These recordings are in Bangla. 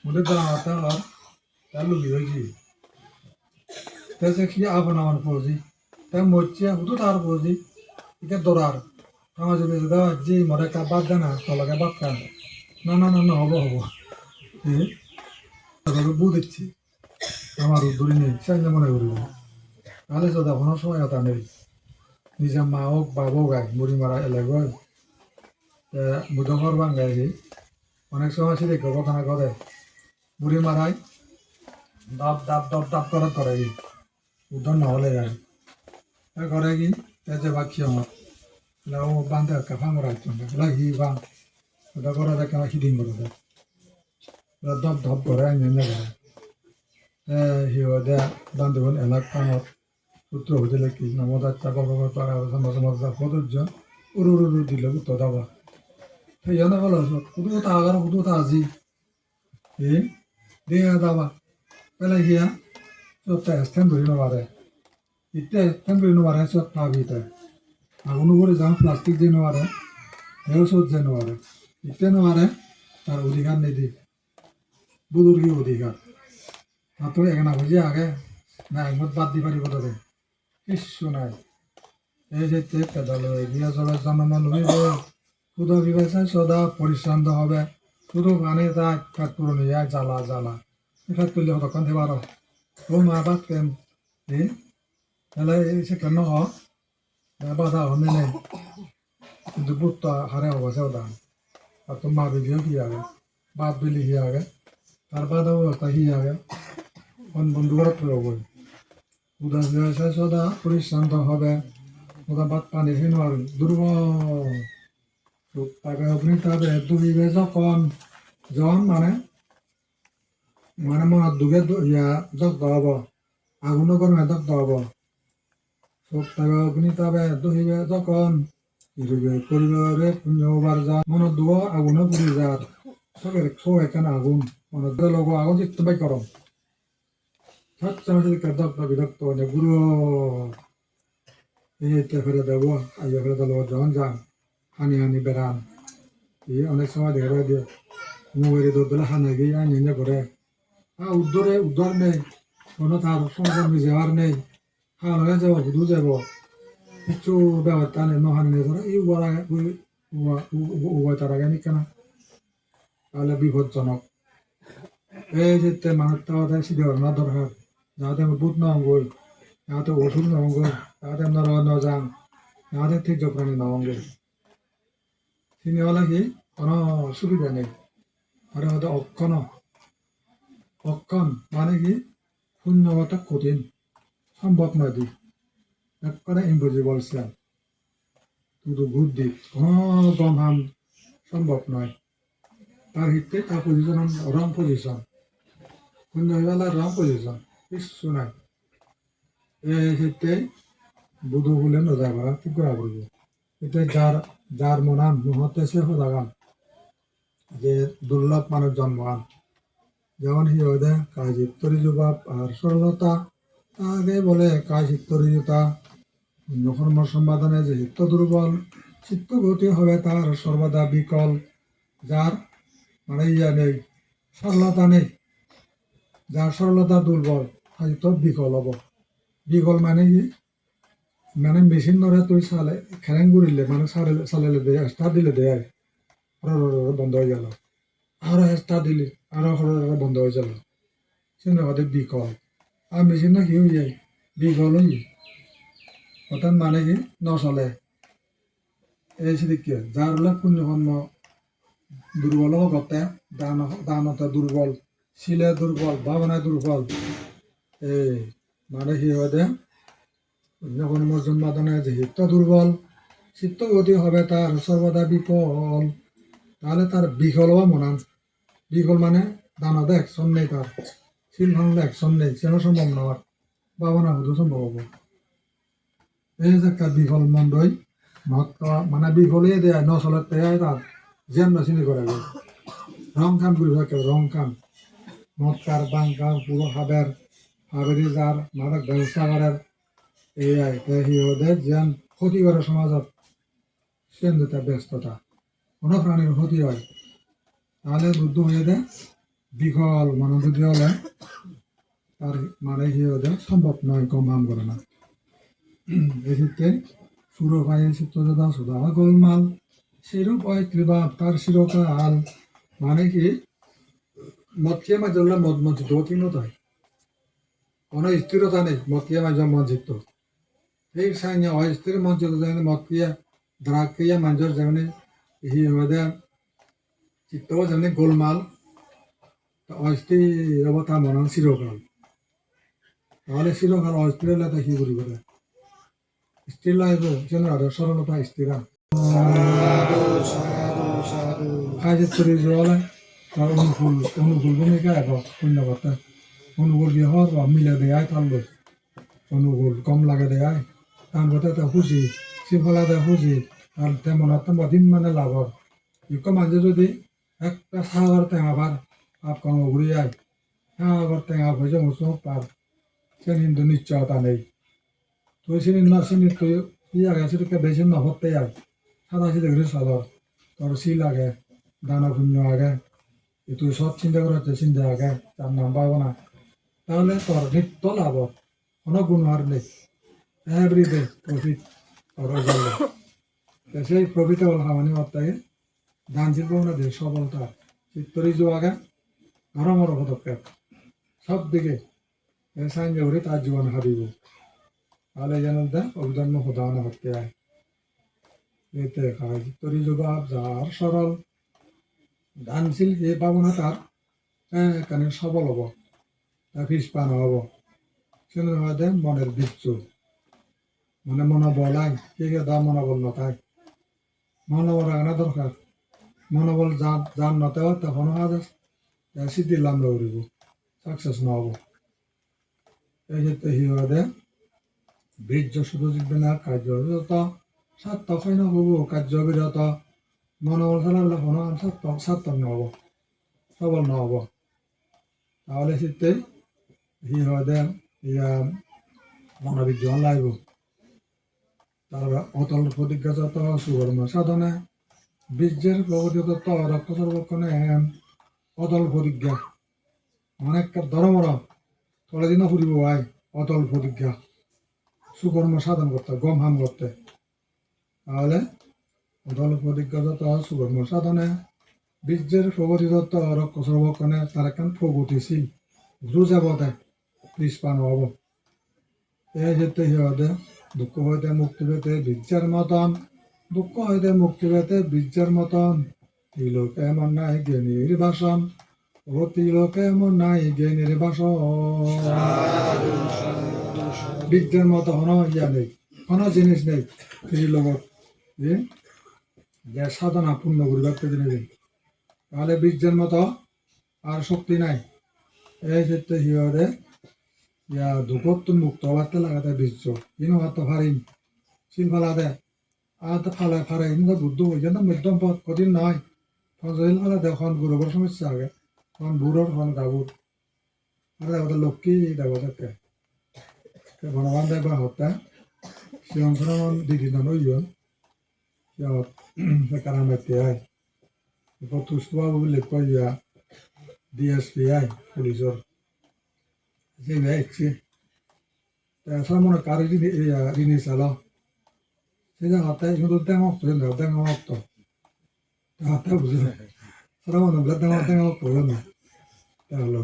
Mudah dalam atau lalu biologi. Terus kia apa nama posi? Tapi mocia itu tar posi. Ikan dorar. Kamu jadi sudah ji mereka baca na, kalau mereka baca. না হবো হবো বুঝেছি আমার উদ্দুরি নেই সে মনে করি তাহলে তো কোনো সময় কথা নেই নিজে মা হোক বাবু গায় মুড়ি মারা এলাকায় বুধবার বাঙ্গাই অনেক সময় সে দেখো কথা না করে মুড়ি মারাই দাপ দাপ দাপ দাপ করে উদ্ধার নহলে যায় করে কি যে বাকি আমার লাও বান্ধে কাফা মরাই হি বাং ওটা করে দেখে আমার হিডিং করে দেয় ধপ ধপ করে এনে করে হিওদে বান্ধবন এলাকানত সূত্র হইলে কি মজার চাকর বাবার পাড়া সমাজ মজা সদস্য উরু দিলে উত্তর দাবা সেই জন্য বলো কুদু তা আগার কুদু তা আজি দিয়ে দাবা পেলে গিয়া সবটা স্ট্যান্ড ধরে নেবারে ইতে স্ট্যান্ড ধরে নেবারে সব পাবিতে আগুনো করে যাও প্লাস্টিক দিয়ে নেবারে হেও সব যে নেবারে ইতে নেবারে তার অধিকার নেই দি বুদুর্গী অধিকার তো এখানে বুঝি আগে না একমত বাদ দি পারিব তোরে কিচ্ছু নাই এই যে পেদাল গিয়া চলে জন্ম লইব শুধু বিবেচনায় সদা পরিশ্রান্ত হবে শুধু গানে তা কাঠ পুরনো যায় জ্বালা জ্বালা কাঠ করলে কতক্ষণ থেবার ও মা বাপ কেম তাহলে সে কেন বাধা হনে নেই কিন্তু বুট হারে অবস্থা দান আর তো মা বিলিও কি আগে বাপ বিলি কি আগে তার বাধা অবস্থা কি আগে বন্ধু করে প্রয়োগ উদাস ব্যবসায় সদা পরিশ্রান্ত হবে ওটা বাদ পানি ফিনো আর দুর্বল তাকে অগ্নি তাবে দুবিবে যখন মানে মনে দুগে ইয়া দগ্ধ হব আগুন গরমে দগ্ধ হব সব তাকে অগ্নি তাবে দুহিবে যখন পরিবারে পুণ্য হবার যা মনে দুয় আগুনে পুড়ি যার সবের সব এখানে আগুন মনে লোক আগুন চিত্ত বাই করম সবসময় দগ্ধ বিদগ্ধ গুরু এই ফেরে দেবো আইয়া ফেরে দেবো যখন যান হানি বেড়ান অনেক সময় দেখা দিয়ে মোবাইলে দৌড়লে হানে গিয়ে আইনে করে উদ্ধার নেই কোনো তার সঙ্গে যাওয়ার নেই হাওয়া যাব বুধু যাব কিছু ব্যবস্থা নেই নহানি নেই ধরো এই উভয় তার আগে কেনা তাহলে বিপজ্জনক এই যে মানুষটা সিদ্ধ না দরকার যাতে বুধ না অঙ্গল যাতে ওষুধ না অঙ্গল যাতে নজাং যাতে ঠিক প্রাণী না অঙ্গল সিনেওয়ালা কি কোনো সুবিধা নেই আর হয়তো অক্ষণ মানে কি শূন্য হওয়াটা কঠিন সম্ভব নয় দিক একবারে ইম্পসিবল সেল কিন্তু ঘুর দিক কোনো গম হাম সম্ভব নয় তার হিতে তার পজিশন রং পজিশন শূন্য হয়ে রং পজিশন কিচ্ছু নাই এই হিতে বুধু বলে নজা করা ঠিক করা পড়ব এতে যার মনান মুহূর্তে সে সদাগান যে দুর্লভ মানুষ জন্মান যেমন হিরোদে কাজিত্তরি যুবাব আর সরলতা আগে বলে কাজিত্তরিতা কর্ম সম্পাদনে যে চিত্ত দুর্বল চিত্ত গতি হবে তার সর্বদা বিকল যার মানে ইয়া নেই সরলতা নেই যার সরলতা দুর্বল হয়তো বিকল হব বিকল মানে কি মানে মেশিন ধরে তুই চালে খেলেন ঘুরিলে মানে চালিলে দেয় স্টার দিলে দেয় বন্ধ হয়ে গেল আরো স্টার দিলি আরো বন্ধ হয়ে গেল সেটা হতে বিকল আর মেশিন না কি হয়ে যায় বিকল হয়ে অর্থাৎ মানে কি নচলে এই সেদিক কি যার হলে পুণ্যকর্ম দুর্বল করতে দানতে দুর্বল শিলে দুর্বল ভাবনায় দুর্বল এই মানে কি হতে পুণ্যকর্ম জন্মাদনে যে চিত্ত দুর্বল চিত্ত গতি হবে তার সর্বদা বিফল তাহলে তার বিকল হওয়া মনান বিকল মানে দানাতে অ্যাকশন নেই তার শিল ভাঙলে অ্যাকশন নেই সেটা সম্ভব নয় ভাবনা হতে সম্ভব হবো এই যে একটা বিকল মন্ডই মানে বিকলিয়ে দেয় নচলত দেয় তার যেন চিনি করে গেল রং কাম করি থাকে রং কাম মৎকার বাংকার পুরো হাবেরি যার মাদক ব্যবস্থা করার এই সিহঁতে যেন ক্ষতি কৰে সমাজত সেন ব্যস্ততা কোনো প্রাণীর ক্ষতি হয় তাহলে বুদ্ধ হয়ে দেয় বিকল মনোযোগী হলে তার মানে কি হতে সম্ভব নয় কম হাম করে না এক্ষেত্রে সুরকায় চিত্তদাতা সুধা গোলমাল সেরূপ হয় কৃপা তার চিরকাল মানে কি মতকে মাঝে মদ মজিত অধীনত হয় কোনো স্থিরতা নেই মতকে মাঝে মজিত এই সাইনে অস্থির মঞ্চিত যেমন মতক্রিয়া দ্রাক্রিয়া মানুষের যেমন হি হয়ে চিত্ত যেমন গোলমাল অস্থির অবতা মন চিরকাল তাহলে চিরকাল অস্থির হলে তা কি করি করে স্থির লাগবে যেন সরলতা স্থিরা কাজের তৈরি জলে তার অনুকূল ভূমিকা এবং পুণ্যকর্তা অনুকূল কি হওয়ার বা মিলে দেয় থাকবে অনুকূল কম লাগে দেয় তার কথা তা খুশি শৃঙ্খলা দেয় খুশি আর তেমন তেমন দিন মানে লাভ ইক মাঝে যদি একটা সাগর টেঙাবার আপ কম ঘুরে যায় সাগর টেঙা হয়েছে মুসুম পার সে কিন্তু নিশ্চয়তা নেই তো সিনি না সিনি তো আগে সেটাকে বেশি নহতে যায় সাদা সিধে ঘুরে সাদর তোর সি লাগে দানা শূন্য আগে তুই সব চিন্তা করাচ্ছে চিন্তা আগে তার নাম পাবো না তাহলে তোর নিত্য লাভ কোনো গুণ হার নেই এভরিডে প্রফিট সেই প্রফিটেবল খামানি অর্থাৎ দান শিল্প ওনাদের সফলতা চিত্তরি আগে নরমর পদক্ষেপ সব দিকে সাইন করে তার জীবন হারিব তাহলে যেন অভিজন্ম প্রদান হতে হয় এতে খায় চিত্তরি জবাব যার সরল দানশীল যে পাবো না তার এখানে সবল হব তার ফিস পানো হব সেটা মনের বিচ্ছু মানে মনোবল আই কে দা মনোবল নথায় মনোবল রাখা দরকার মনোবল যার নতেও তখন সিদ্ধি লাভ নকরিব সাকসেস নহব এই ক্ষেত্রে সি হয় বীর্য শুধু জিতবে না কার্যবিরত সার্থক হয় নহব কার্যবিরত মনোবল খেলাগুলো কোনো সার্থক নহব সবল নহব তাহলে শীতে সি হয় ইয়া মনোবিজ্ঞ লাগব তারপরে অতল প্রতিজ্ঞাত সুকর্ম সাধনে বীর্যের প্রগতিত রক্ত সর্বক্ষণে অতল প্রতিজ্ঞা অনেক ধর্মর থলে দিনও ফুরিব ভাই অতল প্রতিজ্ঞা সুকর্ম সাধন করতে গম হাম করতে তাহলে অতল প্রতিজ্ঞাত সুকর্ম সাধনে বীর্যের প্রগতিত রক্ত সর্বক্ষণে তার একখান প্রগতিশীল ঘুরু যাব তাই নিষ্পান হব এই ক্ষেত্রে সি হতে দুঃখ হইতে মুক্তি পেতে বীর্যের মতন দুঃখ হইতে মুক্তি পেতে বীর্যের মতন ত্রিলোকে এমন নাই জ্ঞানীর বাসন ও ত্রিলোকে এমন নাই জ্ঞানীর বাসন বীর্যের মতো কোনো ইয়া নেই কোনো জিনিস নেই ত্রিলোক যে সাধনা পূর্ণ করিবার জিনিস নেই তাহলে বীর্যের মতো আর শক্তি নাই এই ক্ষেত্রে হিওরে ইয়া দুঃখত মুক্ত হওয়াতে লাগাতে বীর্য ইনো হাত ফারিন শিল ফালা দে আর তো ফালে ফারে ইনো বুদ্ধ হয়ে যায় না মধ্যম পথ কঠিন নয় ফজল ফালা দে খন গুরুবর সমস্যা আগে খন বুড়োর খন গাবুর আর ওদের লক্ষ্মী দেব থাকে ভগবান দেব হত্যা সে অংশগ্রহণ দিদি নইও কারণ হয় তুষ্টবাবু বলে কইয়া ডিএসপিআই পুলিশের যে দেখছি তাছাড়া মনে কারো জিনিস আলো সেটা হত্যায় কিন্তু দেমক তো হত্যা বুঝলো সারা মনে বলে দেমক পড়লো না তা হলো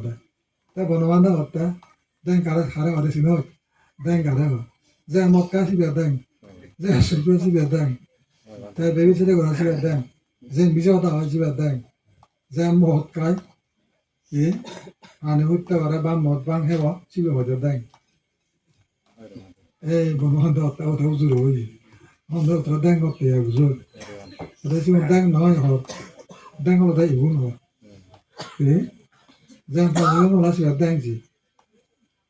তাই বনবান্ধব হত্যা দেন কারে হারে হারে ছিল দেন কারে যে মক্কা শিবিয়া দেন যে সুরপুর শিবিয়া দেন তাই বেবি ছেলে ঘোরা শিবিয়া দেন যে বিজয় হতা হয় শিবিয়া দেন যে মহৎ খায় কি আনে হত্যা করে বা মদ বাং হেব শিবিয়া হতে দেন এই বনবান্ধব হত্যা হতে উজুর হই অন্ধ দেন করতে উজুর ওটা ছিল দেন নয় হত দেন হলো তাই ইগুন হয় কি যে ওলা শিবিয়া দেনছি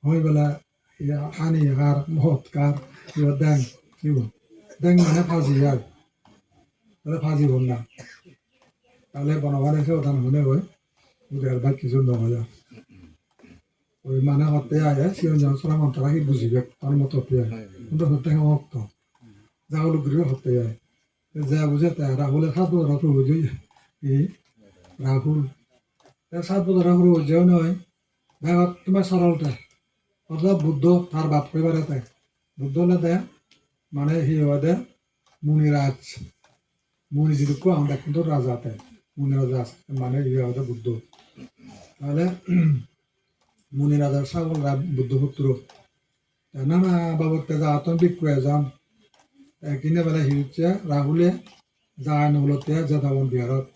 হয়ে বেলা হানি হার মহৎ কার শিবিয়া দেন শিব দেন মানে ফাঁসি আর তাহলে ফাঁসি হল না তাহলে বনবান এসে ওঠান হলে হয় বুঝে আর কিছু নহয় ওই মানে হতে আয় সিও জন সরা মন্ত্রা কি বুঝিবে তার মতো হতে আয় কিন্তু হতে হক্ত যা হলো গৃহ হতে আয় যা বুঝে তাই রাহুলের খাদ্য রাখু বুঝি কি রাহুল সাত বছর সৰু যেও নহয় বেগত তোমাৰ সৰলতে অৰ্থাৎ বুদ্ধ তাৰ বাপ কৰিবাৰে তাই বুদ্ধ হলে দে মানে সি হয় দে মুনিরাজ মুনি যদি কোয়া আমরা কিন্তু রাজা তাই মুনি রাজা আছে মানে সি হয় দে বুদ্ধ তাহলে মুনি রাজার সাগররা বুদ্ধ পুত্র নানা বাবদ তেজা আতন বিক্রয় যাম কিনে বেলা সি হচ্ছে রাহুলে যায় নবলতে যাদাবন বিহারত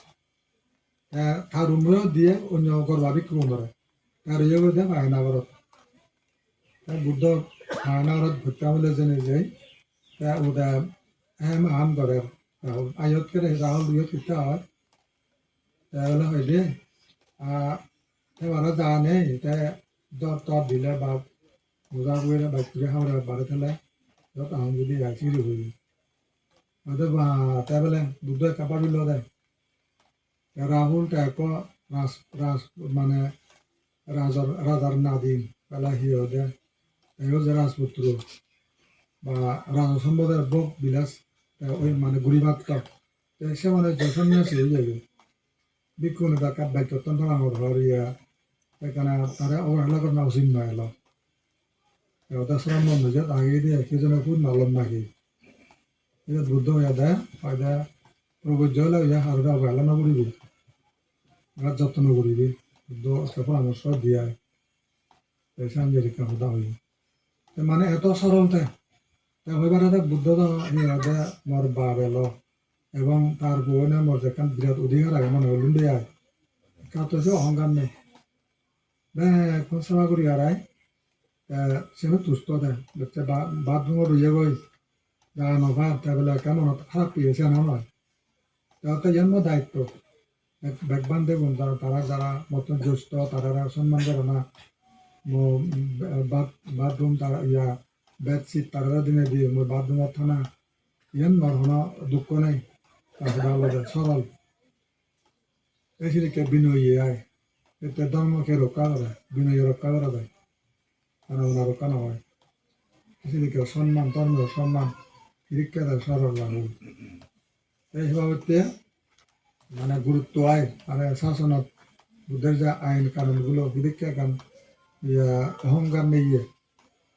তার উন্নয় দিয়ে অন্য করবা বিক্রম করে তার ইয়ে করে দেয় আয়নাগরত বুদ্ধ আয়নাগরত ঘুরতে আমলে জেনে যাই তা ওটা আম করে রাহুল আয়ত করে রাহুল ইয়ে করতে হয় তাহলে হয় দে এবারে যা নেই তা দর তর দিলে বা বোঝা করে বাইক করে খাওয়ার বাড়ি ফেলে যত আম যদি চিড়ি হই হয়তো বা তাই বলে বুদ্ধ কাপড় বিল দেয় রাহুল টাইপ রাজ মানে রাজার নাদিন পেলা হিও দে এও যে রাজপুত্র বা রাজা সম্পদের ভোগ বিলাস ওই মানে গুড়িভাত্ত সে মানে সন্ন্যাসী হয়ে যাবে বিক্ষু নেতা বাক্য অত্যন্ত ডাঙর হওয়ার ইয়া এখানে তারা অবহেলা করে না উচিত নয় এলো ওটা শ্রম বন্ধ যে আগে দিয়ে সেজন্য খুব নলম নাকি এটা বুদ্ধ হইয়া দেয় হয়তো প্রবজ্য হলে ইয়া হারবে অবহেলা না করিবি গাছ যত্ন করিবি বুদ্ধ একটা পরামর্শ দিয়ে সাঞ্জরিকা হতা হই মানে এত সরলতে হইবার বুদ্ধ ইয়ে মোর বাপ এলো এবং তার বউনে মোর যেখান বিরাট অধিকার আগে মনে হলুন দিয়ে আয় কাতো সে অহংকার নেই কোন সেবা করি আর আয় সে তুষ্ট দেয় দেখছে বাথরুমে রইয়ে গই যা নভা তাই বলে কেমন খারাপ পেয়েছে না নয় তাতে জন্ম দায়িত্ব বেগবান দেখুন তারা যারা মত জ্যেষ্ঠ তারা সম্মান করে না বাথরুম তারা ইয়া বেডশিট তারা দিনে দিয়ে মই বাথরুমত থানা ইয়ান নরহনা দুঃখ নাই তারপরে আলাদা সরল এসে বিনয়ী আয় এতে ধর্মকে রক্ষা করে বিনয়ী রক্ষা করা যায় আর ওনার রক্ষা না হয় এসে সম্মান ধর্মের সম্মান শিক্ষা দেয় সরল রাহুল এই বাবদে মানে গুরুত্ব আয় আর শাসনত বুদ্ধের যে আইন কানুনগুলো শিক্ষা কান ইয়া অহংকার নেই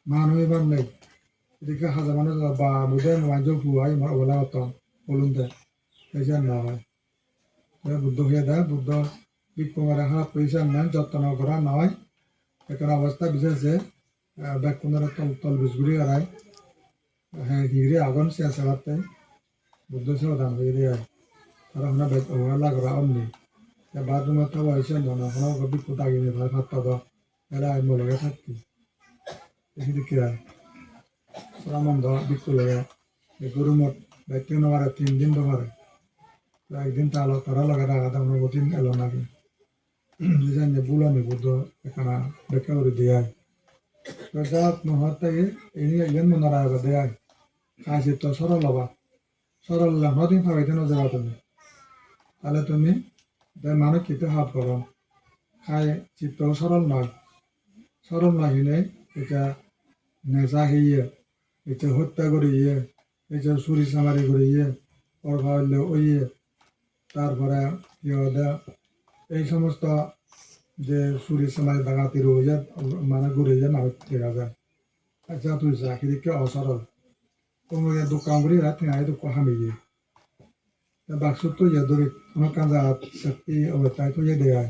মান হইবার নেই এদিকে হাজার মানুষ বা বুধের মাঝে হুয়াই ওলা হতাম বলুন দেয় এই না হয় বুদ্ধ হয়ে দেয় বুদ্ধ বিক্ষমারে খারাপ পয়সা নেন যত্ন করা নয় এখানে অবস্থা বিশেষে ব্যাকুণের তলবিজ ঘুরি আড়াই হ্যাঁ হিরে আগুন শেষ হারাতে বুদ্ধ সে দান হয়ে দিয়ে তারা ওখানে অবহেলা করা অমনি বাথরুমের তো বয়সে মনে ওখানে বিক্ষু দাগিয়ে ভাই ভাতটা দাও এরা আই মলগে থাকতি এখানে কি হয় রামন্ধ বিক্ষু লগে গরুমত ব্যক্তি নবারে 3 দিন ধরে একদিন তারা লগে রাখা দাম দিন এলো নাকি জানি বুলানি বুদ্ধ এখানে ব্যাখ্যা করে দিয়ে যাক নহর থেকে ইয়ান মনে রাখা দেয় কাশি তো সরল হবা সরল নদিন পাবাইতে নজরা তুমি তাহলে তুমি মানুষ খেতে হাত করো খাই চিত্ত সরল নয় হিনে এটা নেশা হইয়ে এটা হত্যা করিয়ে এটা চুরি চামারি করিয়ে ওর ভাবলে ওইয়ে তারপরে এই সমস্ত যে চুরি চামারি ডাকাতি রয়ে মানে ঘুরে যায় না দেখা যায় আচ্ছা তুই চাকরিকে অসরল কোনো দোকান করি রাত আই তো হামিয়ে বাক্সত তো ইয়ে ধরে কোনো কাঁচা শক্তি অবস্থায় তো ইয়ে দেয়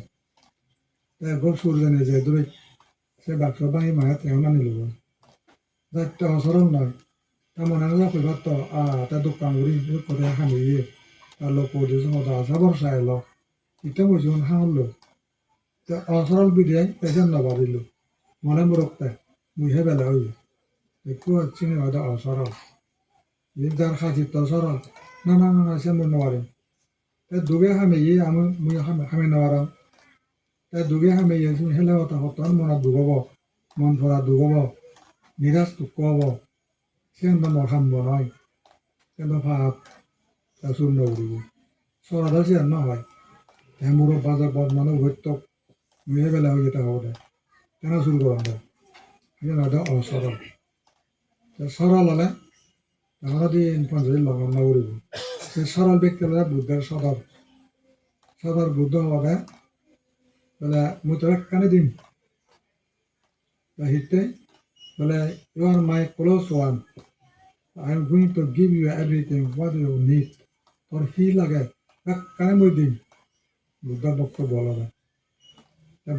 তারপর সূর্যনে যে ধরে সে বাক্স ভাঙি মায়া তেও না নিল যাতে অসরল নয় তা মনে হয় কইবার তো তার দোকান করি করে হামিয়ে তার লোক পড়েছে মতো আসা বর্ষা এলো ইটা বলছি হামলো অসরল বিদিয়াই পেশেন্ট নবাদিল মনে মুরক্তায় মুহে বেলা হই একটু হচ্ছে না হয়তো অসরল যার খাসির তো সরল না না না না সে মনে নবারে তাই দুগে হামিয়ে আমি মুই হামে নবারাম তাই দুগে হামিয়ে হেলে কথা হতার মনত দুগব মন ভরা দুগব নিরাশ দুঃখ হব সে মর হামব নয় কিন্তু ভাব তা শূন্য করিব সরাদা সে নহয় হেমুর বাজার পথ মানে হইত মুহে বেলা হয়ে যেতে হবে কেন শুরু করা যায় হয়তো অসরল সরল হলে আমরা দিন 50 লগ্ন করিব সে সরল ব্যক্তি হলে বুদ্ধের সদর বুদ্ধ হবে বলে মুই তোরা কানে দিন হিতে বলে you are my close one. I'm going to give you everything what you need. তোর কি লাগে কানে মই দিন বুদ্ধার বক্তব্য বলা যায়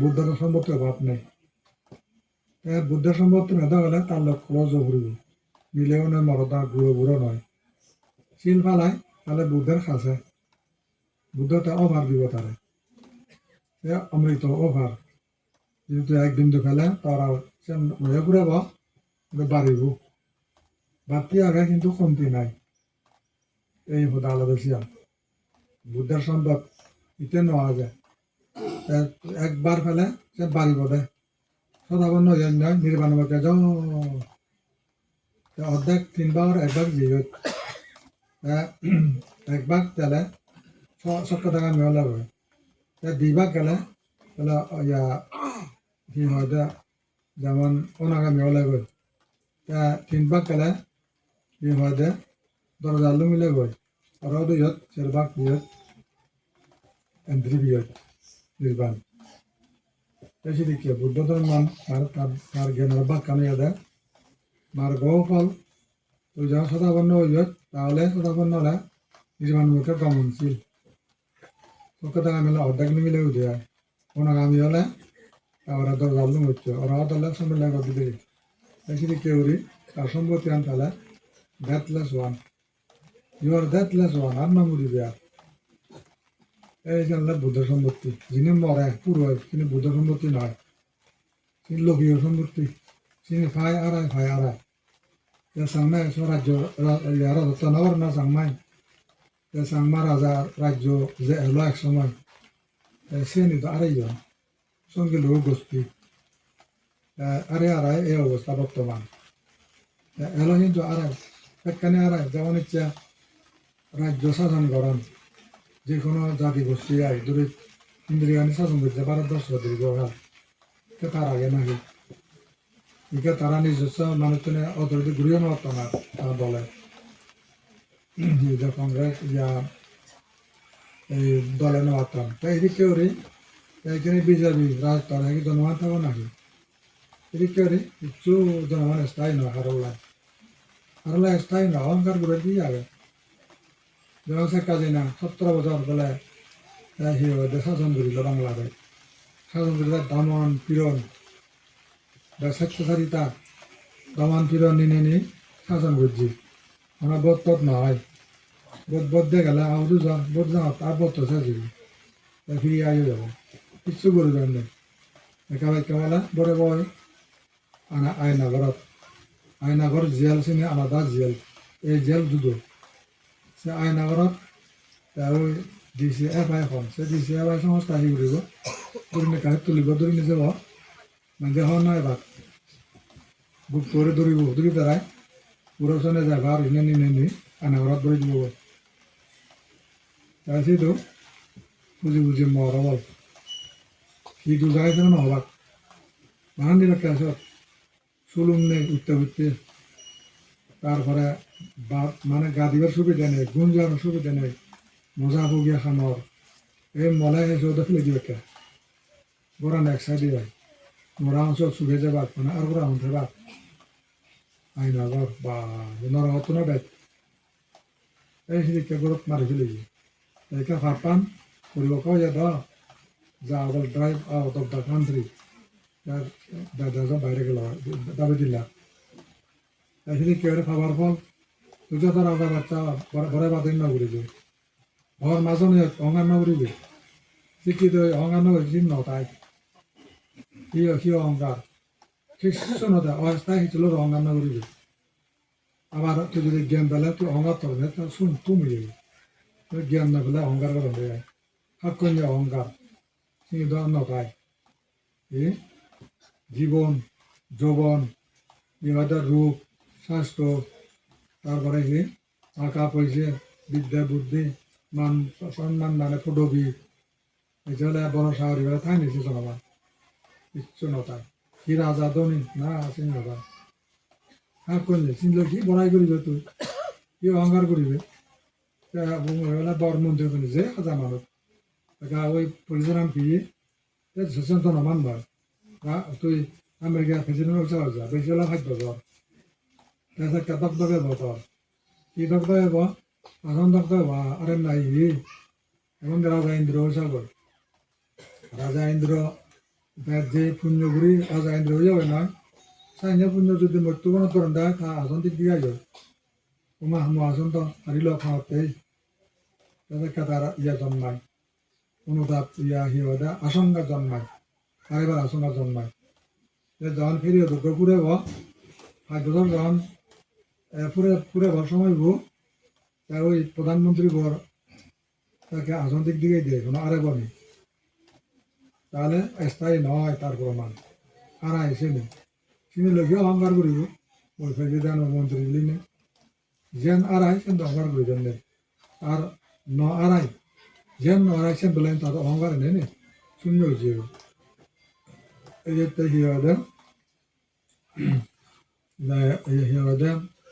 বুদ্ধের সম্পত্তি অভাব নেই বুদ্ধের সম্পত্তি মেধা গেলে তার লোক ক্লোজ ঘুরিব মিলেও নয় মরদা গুঁড়ো গুঁড়ো নয় শিল ফালায় তাহলে বুদ্ধের খাসে বুদ্ধটা অভার দিব তারে অমৃত অভার যেহেতু একদিন তো ফেলে তারা সে নয়ে ঘুরাব বাড়িব বাড়তি আগে কিন্তু কমতি নাই এই হতে আলাদা ছিলাম বুদ্ধের সম্পদ ইতে নেওয়া যায় একবার ফেলে সে বাড়িব দে সদাবন নয় নির্বাণ বাকে যাও অর্ধেক তিনবার একবার জিও একবার তেলে 70 টাকা মেয়ে লাগবে দুইবার গেলে তাহলে ইয়া কি হয় যেমন অনাগা মেয়ে লাগবে তিনবার গেলে কি হয় 10,000 মিলে গই আর দুইত চারবার বিয়ত এন্ট্রি বিয়ত নির্বাণ বেশি দিকে বুদ্ধ ধর্ম তার জ্ঞানের বাক কামিয়ে দেয় মার গৌফল তুই যখন সদাবন্ন হইত তাহলে সদাবন্ন হলে নির্বাণ মুখে গমনশীল তোকে টাকা মিলে অর্ধেক মিলে উঠে যায় অনাগামী হলে ওরা 10,000 হচ্ছে ওরা হলে সম্মিলন করতে দেরি বেশি দিকে উড়ি তার সম্পত্তি আন তাহলে deathless one you are deathless one আর নাম উড়ি দেয়া এই জানলে বুদ্ধ সম্পত্তি যিনি মরে পুরো তিনি বুদ্ধ সম্পত্তি নয় তিনি লোকীয় সম্পত্তি তিনি ফাই আড়াই সাংমাই রাজ্য রাজত্ব নগর না সাংমাই সাংমা রাজা রাজ্য যে এলো এক সময় সে নিত আড়াইজন সঙ্গে লোক গোষ্ঠী আড়াই এই অবস্থা বর্তমান এলো কিন্তু আড়াই একখানে আড়াই যেমন ইচ্ছা রাজ্য শাসন করেন যে কোনো জাতি গোষ্ঠী আয় দূরে ইন্দ্রিয়ানি শাসন করছে 12-10 বছর দীর্ঘকাল তার আগে নাকি একে তারা নিজস্ব মানুষজনে অথরিটি ঘুরিয়ে নেওয়ার না তারা দলে কংগ্রেস ইয়া এই দলে নেওয়ার তো এদিকে ওরে এখানে বিজেপি রাজতল নাকি জনগণ থাকো নাকি এদিকে ওরে কিছু জনগণ স্থায়ী নয় হারলা স্থায়ী নয় অহংকার করে দিয়ে যাবে যেমন শেখ হাসিনা 17 বছর বলে শাসন করিল বাংলাদেশ শাসন করিল দমন পীড়ন স্বেচ্ছাচারিতা দমন পীড়ন নিনে শাসন করছি আমরা বোধ তৎ নয় বোধ দিয়ে গেলে আউটু যান বোধ যাও আর বোধ তো চাইছি ফিরে আইও যাব কিচ্ছু করে যান নেই একেবারে বড় বয় আয়নাঘর জেল চিনি আলাদা জেল এই জেল যুদ্ধ সে আয়নাঘরত ওই DCF এখন সে DCF সংস্থা আহি ঘূৰিব দূৰণি কাহিত তুলিব দূৰণি যাব মানে হওয়া নয় এবার বুক করে দৌড়ি পেলাই পুরোচনে যাবা আর ইনে নিনে আয়নাঘরত দৌড়ি দিব তাই সেইটো বুজি মরবল সি দু জায়গায় ছিল নহবাক বাহান দিলে ক্লাছত চুলুম নেই উঠতে তারপরে মানে গা দিবার সুবিধা নেই গুণ যাওয়ার সুবিধা নেই মজা বগিয়া খামর এই মলাই চৌদা ফেলে দিবে কে গোড়া এক সাইডে যায় মোড়া অংশ চুভে যাবা মানে আর গোড়া অংশ বা আইনাগর বা নরহত না বেত এই সিদিকে গরত মারি ফেলে গিয়ে এইকে ফারপান কৰিব কয় যা drive out of the country দাদা বাইরে গেল দাবি দিলা এইখিনি কেউরে খাবার ফল তুই তার আগে বাচ্চা ঘরে বাদিন না ঘুরিবে ঘর মাজনে অঙ্গার না ঘুরিবে শিক্ষিত অঙ্গার না ঘুরি চিহ্ন তাই সি অহংকার শিষ্য নয় অস্থায় হিছিল অঙ্গার না ঘুরিবে আবার তুই যদি জ্ঞান পেলে তুই অহংকার তবে শুন তুমি যাবি তুই জ্ঞান না পেলে অহংকার করে হয়ে যায় সাক্ষণ্য অহংকার চিহ্ন নতায় জীবন যৌবন বিবাদের রূপ স্বাস্থ্য তারপরে কি টাকা পয়সা বিদ্যা বুদ্ধি মান সম্মান মানে পদবী এগুলো বড় শহর এগুলো থাই নিছে জনগণ কিচ্ছু নতায় কি রাজা ধনী না চিন নতায় আর করলে চিনলে কি বড়াই করিবে তুই কি অহংকার করিবে বর মন্দির যে হাজার মানুষ ওই পুলিশের নাম কি সেশন তো নমান নয় তুই আমেরিকা প্রেসিডেন্ট হচ্ছে যা বেশি হলে 5 বছর তাছাড়া দগদগে বছর কি দগদগে ব এখন দগদগে বা আরে নাই এবং রাজা ইন্দ্র হয়েছে রাজা ইন্দ্র যে পুণ্যগুড়ি রাজা ইন্দ্র হয়ে যাবে নয় সাইনে পুণ্য যদি মৃত্যুবরণ করেন দেয় তা আসন দিক দিয়ে যাবে তোমার হামু আসন তো হারিল খাওয়াতেই তাদের তার ইয়া জন্মায় অনুতাপ ইয়া হিয়া আশঙ্কা জন্মায় আরেবার আশঙ্কা জন্মায় যখন ফিরিয়ে দুঃখ পুরে ব 5 বছর যখন পুরে বার সময় গো তার ওই প্রধানমন্ত্রী বর তাকে আসন দিক দিকেই দিয়ে কোনো আরে বনি তাহলে স্থায়ী নয় তার প্রমাণ আর আইসেনি তিনি লোকে অহংকার করিব ওই ফেরিদান মন্ত্রী লিনে যেন আড়াই সেন অহংকার করি দেন আর ন আড়াই যেন ন আড়াই সেন বলেন তার অহংকার নেই শূন্য হয়েছে এই যে হিয়াদের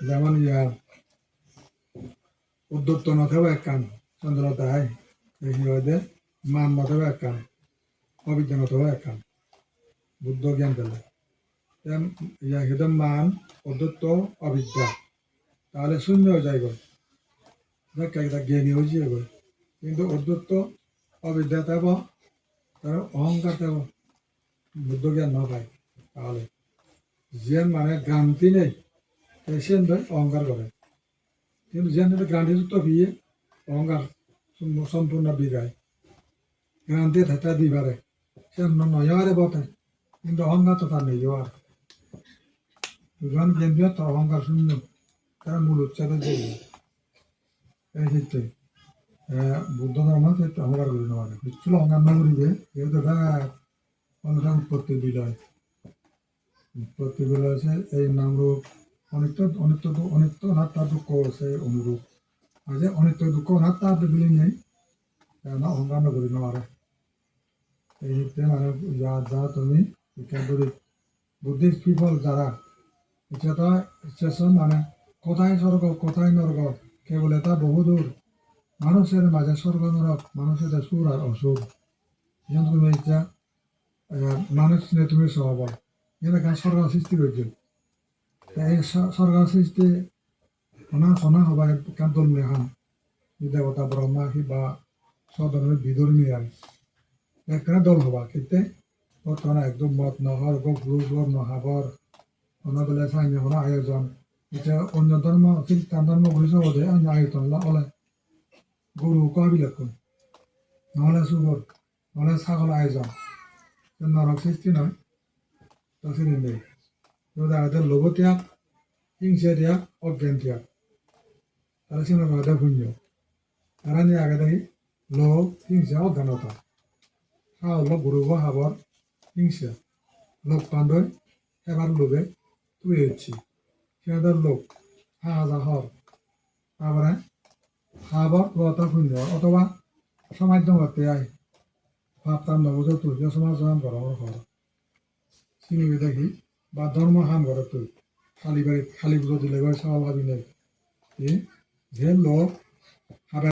যেমন ইয়া উদ্যোক্ত নথেও এক কান চন্দ্রতায় হিয়াদের মান নথেও এক কান অবিজ্ঞান নথেও এক কান বুদ্ধ জ্ঞান পেলে ইয়া হিদম মান উদ্যোক্ত অবিদ্যা তাহলে শূন্য হয়ে যায় গো জ্ঞানী হয়েছে গো কিন্তু উদ্যোক্ত অবিদ্যা তেব তার অহংকার তেব বুদ্ধ জ্ঞান ন পায় তাহলে যেন মানে গ্রান্তি নেই সেন অহংকার করে কিন্তু যেন গ্রান্তিযুক্ত বিয়ে অহংকার সম্পূর্ণ বিদায় গ্রান্তি থাকা দিবারে সে নয়ারে বটে কিন্তু অহংকার তো তার নেই আর দুজন কেন্দ্রীয় তো অহংকার শূন্য তারা মূল উচ্চারণ করবে এই ক্ষেত্রে বুদ্ধ ধর্ম ক্ষেত্রে অহংকার করি না মানে বিচ্ছুল অহংকার না করিবে যেহেতু অনেকটা উৎপত্তি বিলয় উৎপত্তি বিলয় আছে এই নামরূপ অনিত্য অনিত্য অনিত্য অনাত্মা দুঃখ আছে অনুরূপ আছে অনিত্য দুঃখ অনাত্মা বিলি নেই কেন অহংকার না করি না মানে এই ক্ষেত্রে মানে যা যা তুমি বুদ্ধিস্ট পিপল যারা এটা তো স্টেশন মানে কোথায় স্বর্গ কোথায় নরক কেবল এটা বহুদূর মানুষের মাঝে স্বর্গ নরক মানুষের সুর আর অসুর যেন তুমি এটা মানুষ নিয়ে তুমি সহবল এখানে স্বর্গ সৃষ্টি করেছে এই স্বর্গ সৃষ্টি শোনা হবা কান্তল নেখান দেবতা ব্রহ্মা বা সধর্মের বিধর্মী আর এখানে দল হবা কিন্তু বর্তমানে একদম মত নহর গুরুবর নহাবর অনাদলে সাইনে হলো আয়োজন এটা অন্য ধর্ম খ্রিস্টান ধর্ম বুঝে ওদে অন্য আয়োজন ওলে গরু কবিলক নহলে সুগর নহলে ছাগল আয়োজন নরক সৃষ্টি নয় তখন নেই তাদের লোভ ত্যাগ হিংসা ত্যাগ অজ্ঞান ত্যাগ তারা সীমা বাধা শূন্য তারা নিয়ে আগে দেখি লোভ হিংসা অজ্ঞানতা হল গরু হাবর হিংসা লোক পাণ্ডয় এবার লোভে তুই হচ্ছি সিনাদের লোক হাজা হর তারপরে হাবর লতা শূন্য অথবা সমাজ করতে আয় ভাবতাম নবুঝ তুই সমাজ করা হর চিনিবি দেখি বা ধর্ম হাম করে তুই খালি বাড়ি খালি পুজো দিলে চাউল খাবি নেই যে লোক